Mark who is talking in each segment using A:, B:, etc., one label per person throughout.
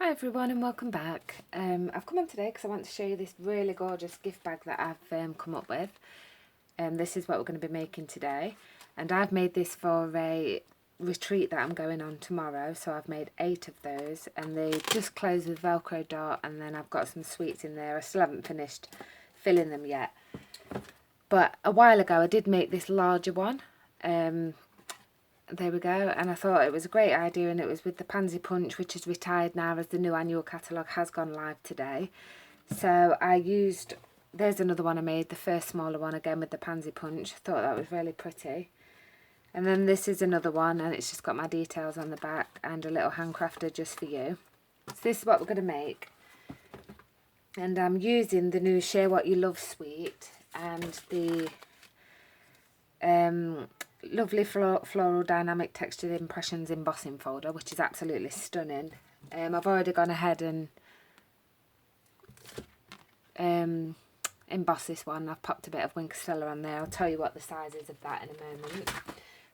A: Hi everyone and welcome back. I've come on today because I want to show you this really gorgeous gift bag that I've come up with. This is what we're going to be making today, and I've made this for a retreat that I'm going on tomorrow, so I've made 8 of those, and they just close with Velcro dot, and then I've got some sweets in there. I still haven't finished filling them yet, but a while ago I did make this larger one. There we go, and I thought it was a great idea, and it was with the Pansy Punch, which is retired now as the new annual catalogue has gone live today. So I used, there's another one I made, the first smaller one, again with the Pansy Punch. I thought that was really pretty. And then this is another one, and it's just got my details on the back and a little handcrafter just for you. So this is what we're going to make. And I'm using the new Share What You Love suite and the lovely floral dynamic textured impressions embossing folder, which is absolutely stunning. I've already gone ahead and embossed this one. I've popped a bit of Wink Stella on there. I'll tell you what the size is of that in a moment.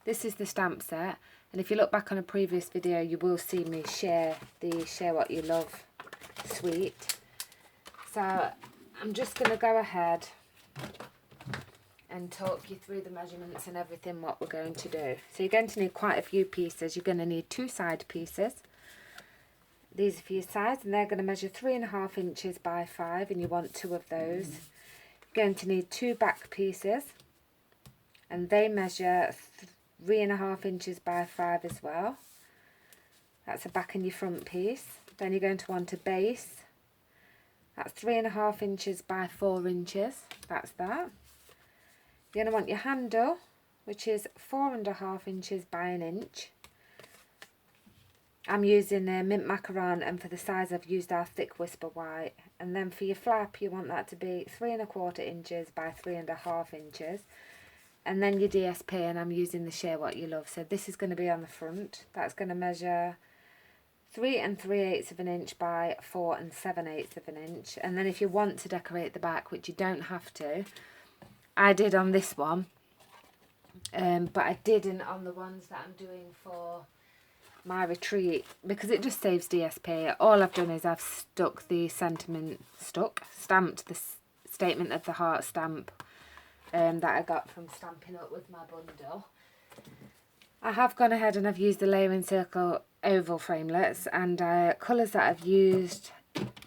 A: This is the stamp set, and if you look back on a previous video you will see me share the Share What You Love suite. So I'm just going to go ahead and talk you through the measurements and everything what we're going to do. So you're going to need quite a few pieces. You're going to need 2 side pieces. These are for your sides, and they're going to measure 3.5 inches by 5, and you want 2 of those. You're going to need 2 back pieces, and they measure 3.5 inches by 5 as well. That's a back and your front piece. Then you're going to want a base. That's 3.5 inches by 4 inches. That's that. You're going to want your handle, which is 4.5 inches by 1 inch. I'm using a mint macaron, and for the size I've used our thick whisper white. And then for your flap you want that to be 3.25 inches by 3.5 inches. And then your DSP, and I'm using the Share What You Love. So this is going to be on the front. That's going to measure 3 3/8 inch by 4 7/8 inch. And then if you want to decorate the back, which you don't have to, I did on this one, but I didn't on the ones that I'm doing for my retreat, because it just saves DSP. All I've done is I've stamped the Statement of the Heart stamp that I got from Stampin' Up with my bundle. I have gone ahead and I've used the Layering Circle oval framelets, and colours that I've used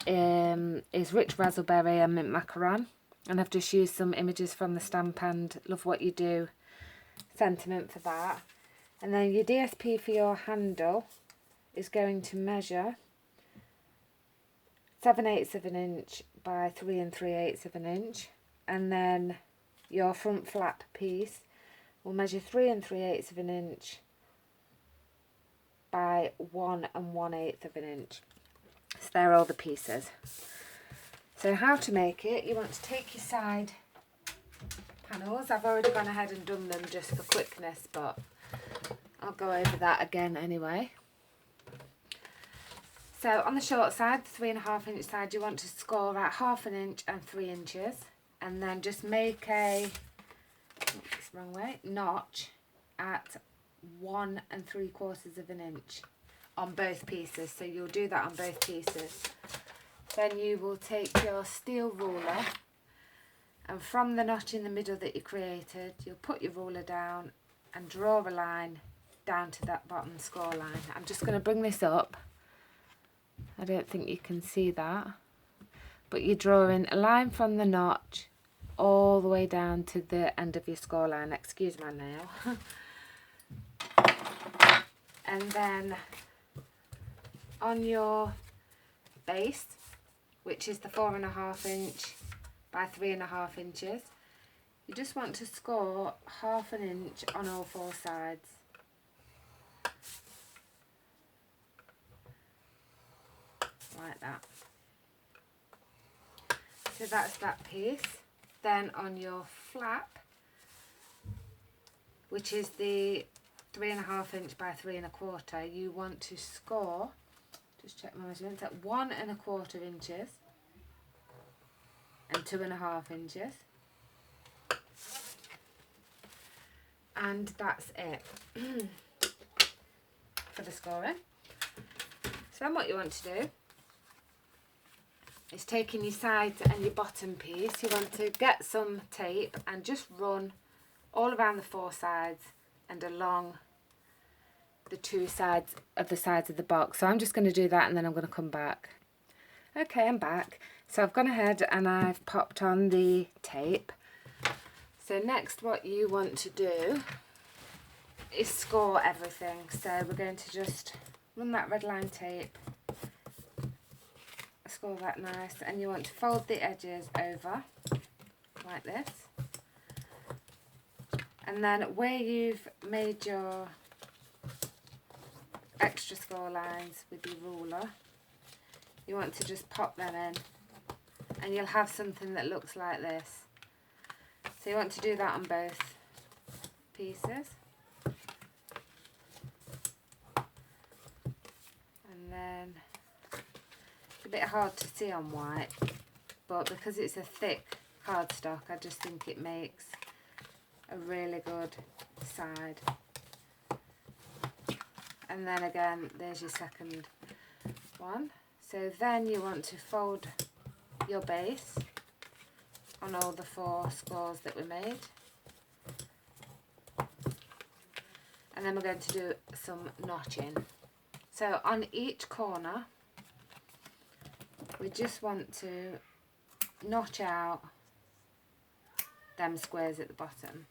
A: is Rich Razzleberry and Mint Macaron. And I've just used some images from the stamp and Love What You Do sentiment for that. And then your DSP for your handle is going to measure 7/8 inch by 3 3/8 inch. And then your front flap piece will measure 3 3/8 inch by 1 1/8 inch. So they're all the pieces. So how to make it, you want to take your side panels. I've already gone ahead and done them just for quickness, but I'll go over that again anyway. So on the short side, the 3.5 inch side, you want to score at 1/2 inch and 3 inches, and then just make a notch at 1 3/4 inch on both pieces. So you'll do that on both pieces. Then you will take your steel ruler, and from the notch in the middle that you created, you'll put your ruler down and draw a line down to that bottom score line. I'm just going to bring this up. I don't think you can see that, but you're drawing a line from the notch all the way down to the end of your score line. Excuse my nail. And then on your base, which is the 4.5 inch by 3.5 inches, you just want to score 1/2 inch on all 4 sides. Like that. So that's that piece. Then on your flap, which is the 3.5 inch by 3 1/4, you want to score, just check my measurements, at 1 1/4 inches and 2.5 inches. And that's it for the scoring. So then what you want to do is taking your sides and your bottom piece. You want to get some tape and just run all around the 4 sides and along the 2 sides of the box. So I'm just going to do that and then I'm going to come back. Okay, I'm back. So I've gone ahead and I've popped on the tape. So next what you want to do is score everything. So we're going to just run that red line tape, score that nice, and you want to fold the edges over like this. And then where you've made your extra score lines with your ruler, you want to just pop them in and you'll have something that looks like this. So you want to do that on both pieces. And then it's a bit hard to see on white, but because it's a thick cardstock, I just think it makes a really good side. And then again, there's your second one. So then you want to fold your base on all the 4 scores that we made. And then we're going to do some notching. So on each corner, we just want to notch out them squares at the bottom.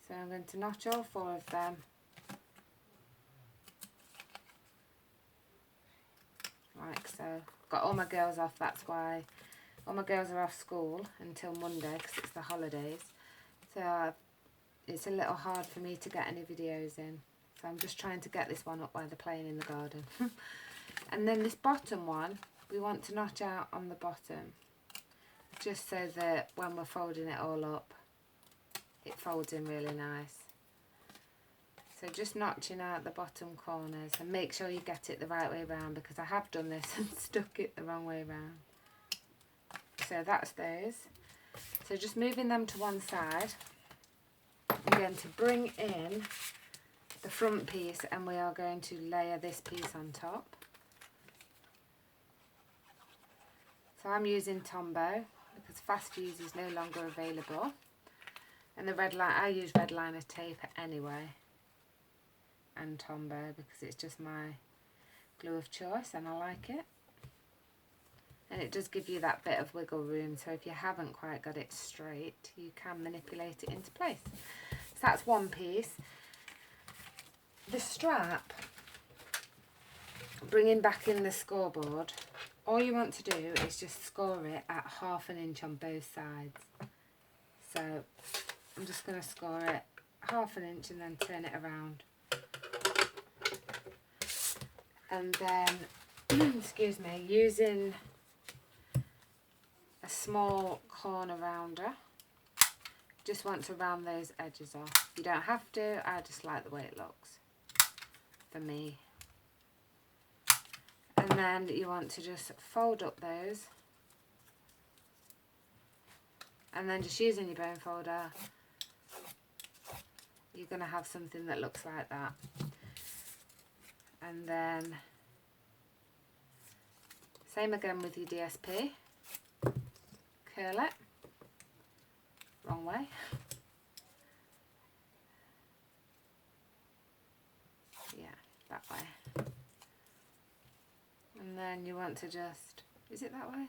A: So I'm going to notch all 4 of them. Like so. Got all my girls off, that's why all my girls are off school until Monday because it's the holidays. So it's a little hard for me to get any videos in. So I'm just trying to get this one up while they're playing in the garden. And then this bottom one, we want to notch out on the bottom, just so that when we're folding it all up, it folds in really nice. So just notching out the bottom corners, and make sure you get it the right way around, because I have done this and stuck it the wrong way around. So that's those. So just moving them to one side, I'm going to bring in the front piece and we are going to layer this piece on top. So I'm using Tombow because Fast Fuse is no longer available, and the red line, I use red liner tape anyway, and Tombow because it's just my glue of choice and I like it, and it does give you that bit of wiggle room, so if you haven't quite got it straight you can manipulate it into place. So that's one piece. The strap, bringing back in the scoreboard, all you want to do is just score it at 1/2 inch on both sides. So I'm just going to score it 1/2 inch and then turn it around. And then, excuse me, using a small corner rounder, just want to round those edges off. You don't have to, I just like the way it looks for me. And then you want to just fold up those, and then just using your bone folder, you're going to have something that looks like that. And then same again with your DSP, curl it, wrong way, yeah, that way. And then you want to just, is it that way?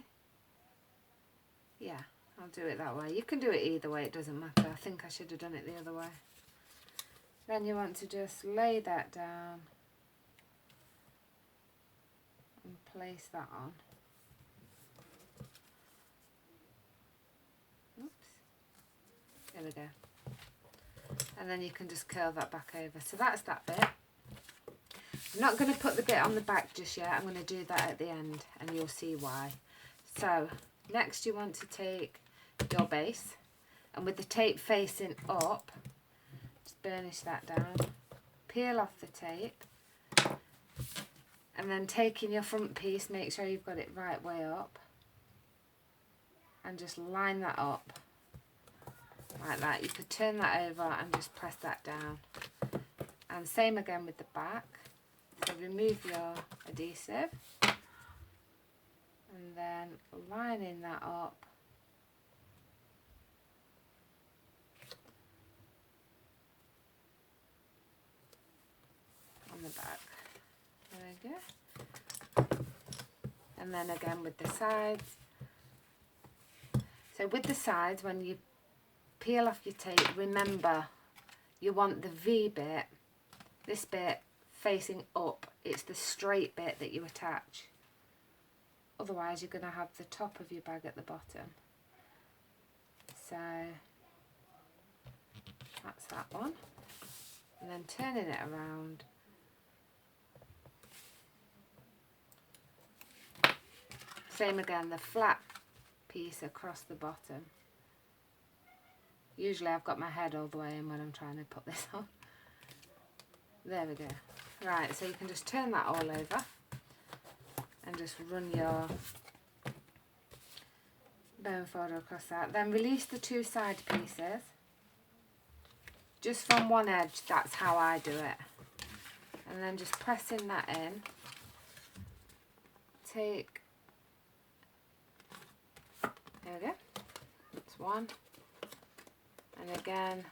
A: Yeah, I'll do it that way. You can do it either way, it doesn't matter. I think I should have done it the other way. Then you want to just lay that down and place that on. Oops. There we go. And then you can just curl that back over. So that's that bit. I'm not going to put the bit on the back just yet. I'm going to do that at the end and you'll see why. So next you want to take your base, and with the tape facing up, just burnish that down, peel off the tape, and then taking your front piece, make sure you've got it right way up and just line that up like that. You could turn that over and just press that down, and same again with the back. So remove your adhesive and then lining that up on the back. There we go. And then again with the sides. So with the sides, when you peel off your tape, remember you want the V bit, this bit, facing up. It's the straight bit that you attach. Otherwise you're going to have the top of your bag at the bottom. So that's that one. And then turning it around. Same again, the flat piece across the bottom. Usually I've got my head all the way in when I'm trying to put this on. There we go. Right, so you can just turn that all over and just run your bone folder across that. Then release the two side pieces. Just from one edge, that's how I do it. And then just pressing that in. Take, there we go, that's one. And again,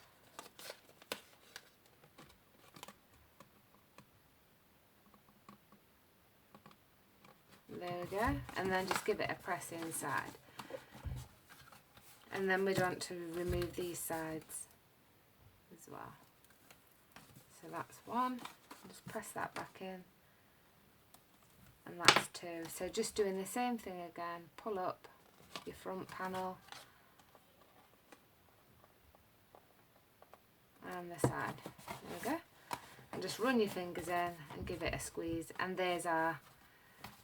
A: there we go, and then just give it a press inside. And then we want to remove these sides as well. So that's one, just press that back in, and that's two. So just doing the same thing again, pull up your front panel and the side. There we go. And just run your fingers in and give it a squeeze, and there's our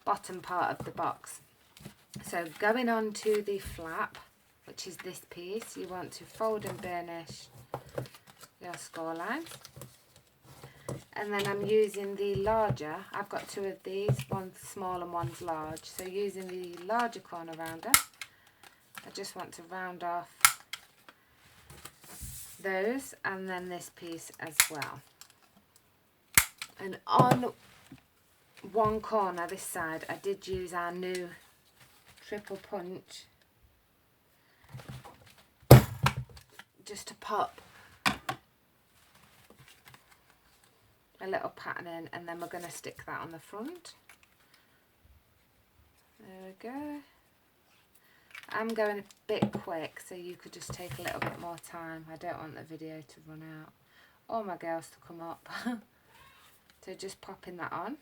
A: bottom part of the box. So going on to the flap, which is this piece, you want to fold and burnish your score lines. And then I'm using the larger, I've got two of these, one's small and one's large. So using the larger corner rounder, I just want to round off those and then this piece as well. And on one corner, this side, I did use our new triple punch just to pop a little pattern in, and then we're going to stick that on the front. There we go. I'm going a bit quick, so you could just take a little bit more time. I don't want the video to run out or my girls to come up. So just popping that on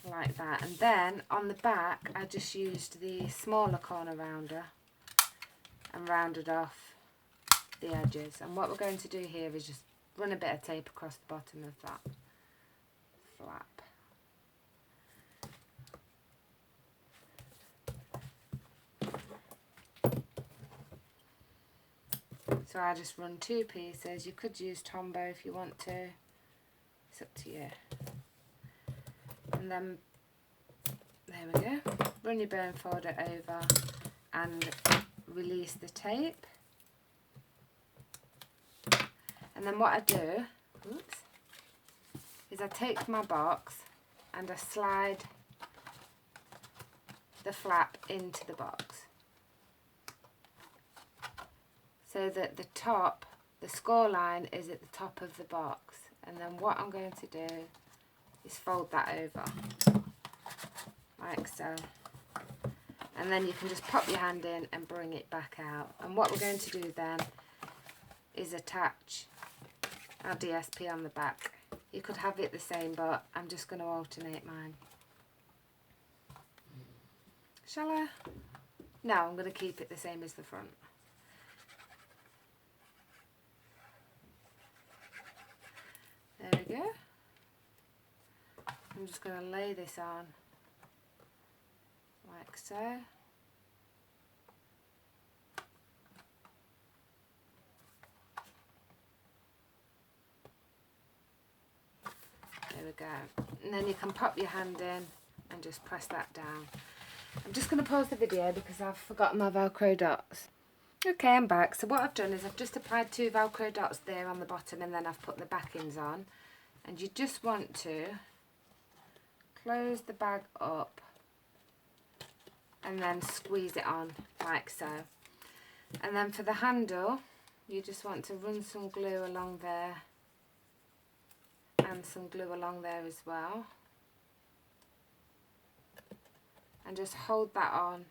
A: like that, and then on the back I just used the smaller corner rounder and rounded off the edges. And what we're going to do here is just run a bit of tape across the bottom of that flap. So I just run two pieces. You could use Tombow if you want to. It's up to you. And then, there we go. Run your bone folder over and release the tape. And then what I do, oops, is I take my box and I slide the flap into the box, so that the top, the score line is at the top of the box. And then what I'm going to do is fold that over, like so. And then you can just pop your hand in and bring it back out. And what we're going to do then is attach our DSP on the back. You could have it the same, but I'm just going to alternate mine. Shall I? No, I'm going to keep it the same as the front. There we go. I'm just going to lay this on like so. There we go. And then you can pop your hand in and just press that down. I'm just going to pause the video because I've forgotten my Velcro dots. Okay, I'm back. So what I've done is I've just applied two Velcro dots there on the bottom, and then I've put the backings on. And you just want to close the bag up and then squeeze it on like so. And then for the handle, you just want to run some glue along there and some glue along there as well, and just hold that on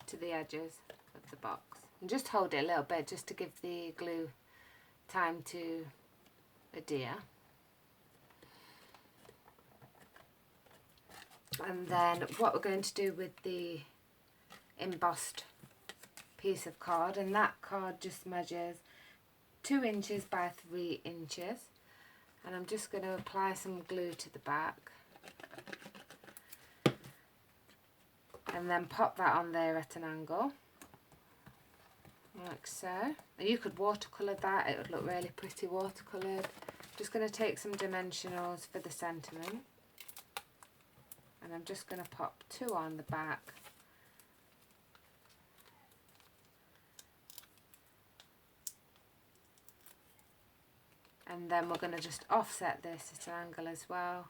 A: to the edges of the box, and just hold it a little bit just to give the glue time to adhere. And then what we're going to do with the embossed piece of card, and that card just measures 2 inches by 3 inches, and I'm just going to apply some glue to the back and then pop that on there at an angle like so. And you could watercolour that, it would look really pretty watercoloured. Just going to take some dimensionals for the sentiment, and I'm just going to pop 2 on the back. And then we're going to just offset this at an angle as well.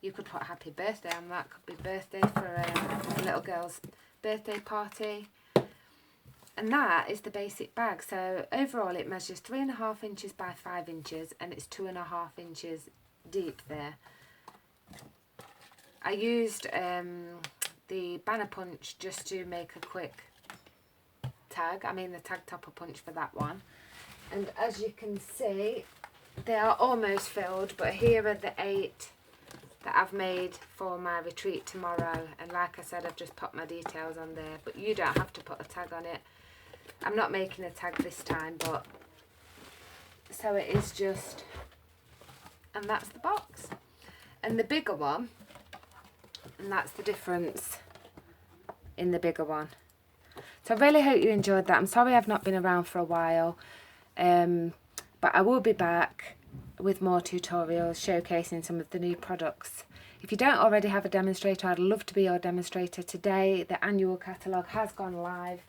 A: You could put happy birthday on that, could be birthday for a little girl's birthday party. And that is the basic bag. So overall it measures 3.5 inches by 5 inches, and it's 2.5 inches deep there. I used the banner punch just to make a quick tag, the tag topper punch for that one. And as you can see, they are almost filled, but here are the 8 that I've made for my retreat tomorrow. And like I said, I've just popped my details on there, but you don't have to put a tag on it. I'm not making a tag this time, but so it is just, and that's the box. And the bigger one, and that's the difference in the bigger one. So I really hope you enjoyed that. I'm sorry I've not been around for a while, but I will be back with more tutorials showcasing some of the new products. If you don't already have a demonstrator, I'd love to be your demonstrator. Today the annual catalogue has gone live,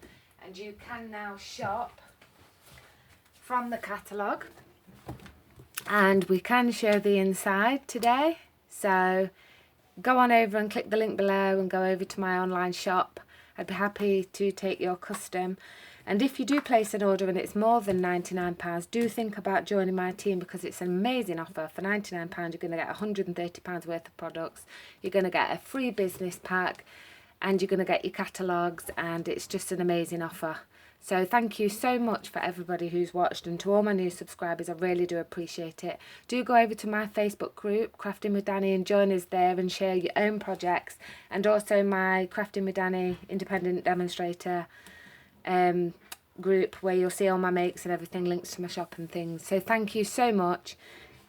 A: and you can now shop from the catalogue, and we can show the inside today. So go on over and click the link below and go over to my online shop. I'd be happy to take your custom. And if you do place an order and it's more than £99, do think about joining my team, because it's an amazing offer. For £99 you're going to get £130 worth of products, you're going to get a free business pack, and you're going to get your catalogues, and it's just an amazing offer. So thank you so much for everybody who's watched, and to all my new subscribers, I really do appreciate it. Do go over to my Facebook group, Crafting with Danny, and join us there and share your own projects, and also my Crafting with Danny Independent Demonstrator group, where you'll see all my makes and everything, links to my shop and things. So thank you so much.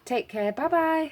A: Take care. Bye bye.